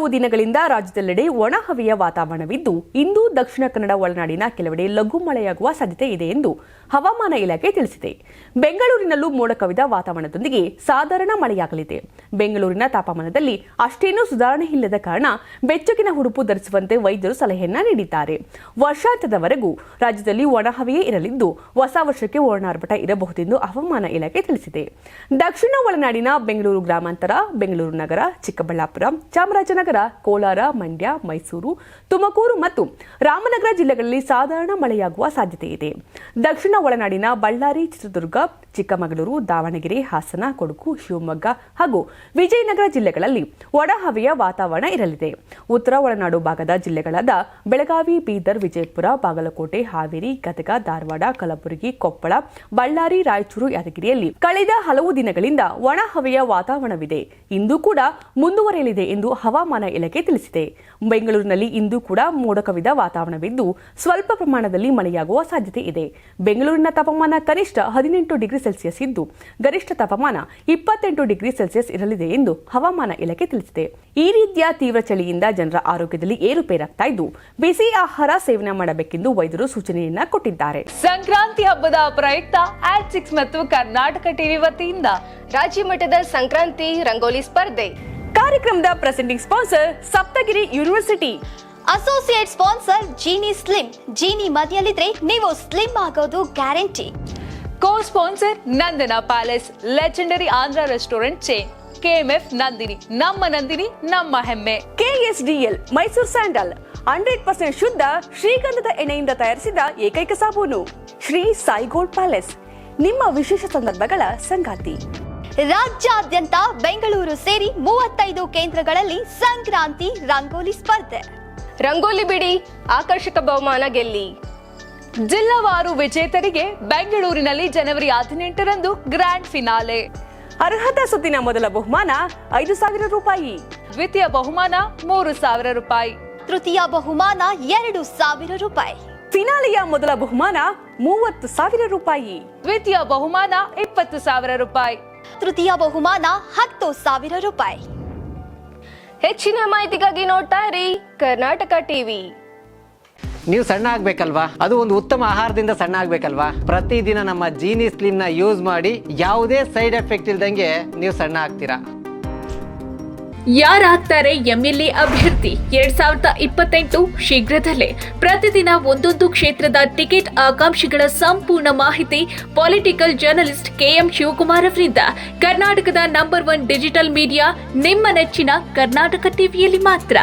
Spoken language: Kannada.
ಹಲವು ದಿನಗಳಿಂದ ರಾಜ್ಯದೆಲ್ಲೆಡೆ ಒಣಹವೆಯ ವಾತಾವರಣವಿದ್ದು ಇಂದು ದಕ್ಷಿಣ ಕನ್ನಡ ಒಳನಾಡಿನ ಕೆಲವೆಡೆ ಲಘು ಮಳೆಯಾಗುವ ಸಾಧ್ಯತೆ ಇದೆ ಎಂದು ಹವಾಮಾನ ಇಲಾಖೆ ತಿಳಿಸಿದೆ. ಬೆಂಗಳೂರಿನಲ್ಲೂ ಮೋಡ ಕವಿದ ವಾತಾವರಣದೊಂದಿಗೆ ಸಾಧಾರಣ ಮಳೆಯಾಗಲಿದೆ. ಬೆಂಗಳೂರಿನ ತಾಪಮಾನದಲ್ಲಿ ಅಷ್ಟೇನೂ ಸುಧಾರಣೆ ಇಲ್ಲದ ಕಾರಣ ಬೆಚ್ಚಗಿನ ಉಡುಪು ಧರಿಸುವಂತೆ ವೈದ್ಯರು ಸಲಹೆಯನ್ನ ನೀಡಿದ್ದಾರೆ. ವರ್ಷಾಂತ್ಯದವರೆಗೂ ರಾಜ್ಯದಲ್ಲಿ ಒಣಹವೆಯೇ ಇರಲಿದ್ದು ಹೊಸ ವರ್ಷಕ್ಕೆ ಒಣಾರ್ಭಟ ಇರಬಹುದೆಂದು ಹವಾಮಾನ ಇಲಾಖೆ ತಿಳಿಸಿದೆ. ದಕ್ಷಿಣ ಒಳನಾಡಿನ ಬೆಂಗಳೂರು ಗ್ರಾಮಾಂತರ, ಬೆಂಗಳೂರು ನಗರ, ಚಿಕ್ಕಬಳ್ಳಾಪುರ, ಚಾಮರಾಜನಗರ, ಕೋಲಾರ, ಮಂಡ್ಯ, ಮೈಸೂರು, ತುಮಕೂರು ಮತ್ತು ರಾಮನಗರ ಜಿಲ್ಲೆಗಳಲ್ಲಿ ಸಾಧಾರಣ ಮಳೆಯಾಗುವ ಸಾಧ್ಯತೆ ಇದೆ. ದಕ್ಷಿಣ ಒಳನಾಡಿನ ಬಳ್ಳಾರಿ, ಚಿತ್ರದುರ್ಗ, ಚಿಕ್ಕಮಗಳೂರು, ದಾವಣಗೆರೆ, ಹಾಸನ, ಕೊಡಗು, ಶಿವಮೊಗ್ಗ ಹಾಗೂ ವಿಜಯನಗರ ಜಿಲ್ಲೆಗಳಲ್ಲಿ ಒಣಹವೆಯ ವಾತಾವರಣ ಇರಲಿದೆ. ಉತ್ತರ ಒಳನಾಡು ಭಾಗದ ಜಿಲ್ಲೆಗಳಾದ ಬೆಳಗಾವಿ, ಬೀದರ್, ವಿಜಯಪುರ, ಬಾಗಲಕೋಟೆ, ಹಾವೇರಿ, ಗದಗ, ಧಾರವಾಡ, ಕಲಬುರಗಿ, ಕೊಪ್ಪಳ, ಬಳ್ಳಾರಿ, ರಾಯಚೂರು, ಯಾದಗಿರಿಯಲ್ಲಿ ಕಳೆದ ಹಲವು ದಿನಗಳಿಂದ ಒಣಹವೆಯ ವಾತಾವರಣವಿದೆ. ಇಂದು ಕೂಡ ಮುಂದುವರೆಯಲಿದೆ ಎಂದು ಹವಾಮಾನ ಇಲಾಖೆ ತಿಳಿಸಿದೆ. ಬೆಂಗಳೂರಿನಲ್ಲಿ ಇಂದು ಕೂಡ ಮೋಡ ಕವಿದ ವಾತಾವರಣವಿದ್ದು ಸ್ವಲ್ಪ ಪ್ರಮಾಣದಲ್ಲಿ ಮಳೆಯಾಗುವ ಸಾಧ್ಯತೆ ಇದೆ. ಬೆಂಗಳೂರಿನ ತಾಪಮಾನ ಕನಿಷ್ಠ 18 ಡಿಗ್ರಿ ಸೆಲ್ಸಿಯಸ್ ಇದ್ದು ಗರಿಷ್ಠ ತಾಪಮಾನ 28 ಡಿಗ್ರಿ ಸೆಲ್ಸಿಯಸ್ ಇರಲಿದೆ ಎಂದು ಹವಾಮಾನ ಇಲಾಖೆ ತಿಳಿಸಿದೆ. ಈ ರೀತಿಯ ತೀವ್ರ ಚಳಿಯಿಂದ ಜನರ ಆರೋಗ್ಯದಲ್ಲಿ ಏರುಪೇರಾಗ್ತಾ ಇದ್ದು ಬಿಸಿ ಆಹಾರ ಸೇವನೆ ಮಾಡಬೇಕೆಂದು ವೈದ್ಯರು ಸೂಚನೆಯನ್ನ ಕೊಟ್ಟಿದ್ದಾರೆ. ಸಂಕ್ರಾಂತಿ ಹಬ್ಬದ ಪ್ರಯುಕ್ತ ಆಡ್6 ಮತ್ತು ಕರ್ನಾಟಕ ಟಿವಿ ವತಿಯಿಂದ ರಾಜ್ಯ ಮಟ್ಟದ ಸಂಕ್ರಾಂತಿ ರಂಗೋಲಿ ಸ್ಪರ್ಧೆ. ಕಾರ್ಯಕ್ರಮದ presenting sponsor Saptagiri university. Associate sponsor Jeeni slim. Jeeni ಮನೆಯಲ್ಲಿದ್ರೆ ನೀವು ಸ್ಲಿಮ್ ಆಗೋದು guarantee. Co sponsor Nandana palace, legendary Andhra restaurant chain. KMF Nandini, ನಮ್ಮ ನಂದಿನಿ ನಮ್ಮ ಹೆಮ್ಮೆ. KSDL ಮೈಸೂರು ಸ್ಯಾಂಡಲ್ 100% ಶುದ್ಧ ಶ್ರೀಗಂಧದ ಎಣ್ಣೆಯಿಂದ ತಯಾರಿಸಿದ ಏಕೈಕ ಸಾಬೂನು. ಶ್ರೀ ಸಾಯಿ ಗೋಲ್ಡ್ ಪ್ಯಾಲೇಸ್, ನಿಮ್ಮ ವಿಶೇಷ ಸಂದರ್ಭಗಳ ಸಂಗಾತಿ. ರಾಜ್ಯಾದ್ಯಂತ ಬೆಂಗಳೂರು ಸೇರಿ 35 ಕೇಂದ್ರಗಳಲ್ಲಿ ಸಂಕ್ರಾಂತಿ ರಂಗೋಲಿ ಸ್ಪರ್ಧೆ. ರಂಗೋಲಿ ಬಿಡಿ, ಆಕರ್ಷಕ ಬಹುಮಾನ ಗೆಲ್ಲಿ. ಜಿಲ್ಲಾವಾರು ವಿಜೇತರಿಗೆ ಬೆಂಗಳೂರಿನಲ್ಲಿ ಜನವರಿ 18ರಂದು ಗ್ರ್ಯಾಂಡ್ ಫಿನಾಲೆ. ಅರ್ಹತಾ ಸುತ್ತಿನ ಮೊದಲ ಬಹುಮಾನ 5,000 ರೂಪಾಯಿ, ದ್ವಿತೀಯ ಬಹುಮಾನ 3,000 ರೂಪಾಯಿ, ತೃತೀಯ ಬಹುಮಾನ 2,000 ರೂಪಾಯಿ, ಫಿನಾಲೆಯ ಮೊದಲ ಬಹುಮಾನ 30,000 ರೂಪಾಯಿ, ದ್ವಿತೀಯ ಬಹುಮಾನ 20,000 ರೂಪಾಯಿ, ತೃತೀಯ ಬಹುಮಾನ 10,000 ರೂಪಾಯಿ. ಹೆಚ್ಚಿನ ಮಾಹಿತಿಗಾಗಿ ನೋಡ್ತಾ ಇರಿ ಕರ್ನಾಟಕ ಟಿವಿ. ನೀವು ಸಣ್ಣ ಆಗ್ಬೇಕಲ್ವಾ? ಅದು ಒಂದು ಉತ್ತಮ ಆಹಾರದಿಂದ ಸಣ್ಣ ಆಗ್ಬೇಕಲ್ವಾ? ಪ್ರತಿದಿನ ನಮ್ಮ ಜೀನಿ ಸ್ಲಿಮ್ ನ ಯೂಸ್ ಮಾಡಿ ಯಾವುದೇ ಸೈಡ್ ಎಫೆಕ್ಟ್ ಇಲ್ದಂಗೆ ನೀವು ಸಣ್ಣ ಆಗ್ತೀರಾ. ಯಾರಾಗ್ತಾರೆ MLA ಅಭ್ಯರ್ಥಿ 2028 ಶೀಘ್ರದಲ್ಲೇ. ಪ್ರತಿದಿನ ಒಂದೊಂದು ಕ್ಷೇತ್ರದ ಟಿಕೆಟ್ ಆಕಾಂಕ್ಷಿಗಳ ಸಂಪೂರ್ಣ ಮಾಹಿತಿ ಪೊಲಿಟಿಕಲ್ ಜರ್ನಲಿಸ್ಟ್ KM ಶಿವಕುಮಾರ್ ಅವರಿಂದ. ಕರ್ನಾಟಕದ ನಂಬರ್ 1 ಡಿಜಿಟಲ್ ಮೀಡಿಯಾ ನಿಮ್ಮ ನೆಚ್ಚಿನ ಕರ್ನಾಟಕ ಟಿವಿಯಲ್ಲಿ ಮಾತ್ರ.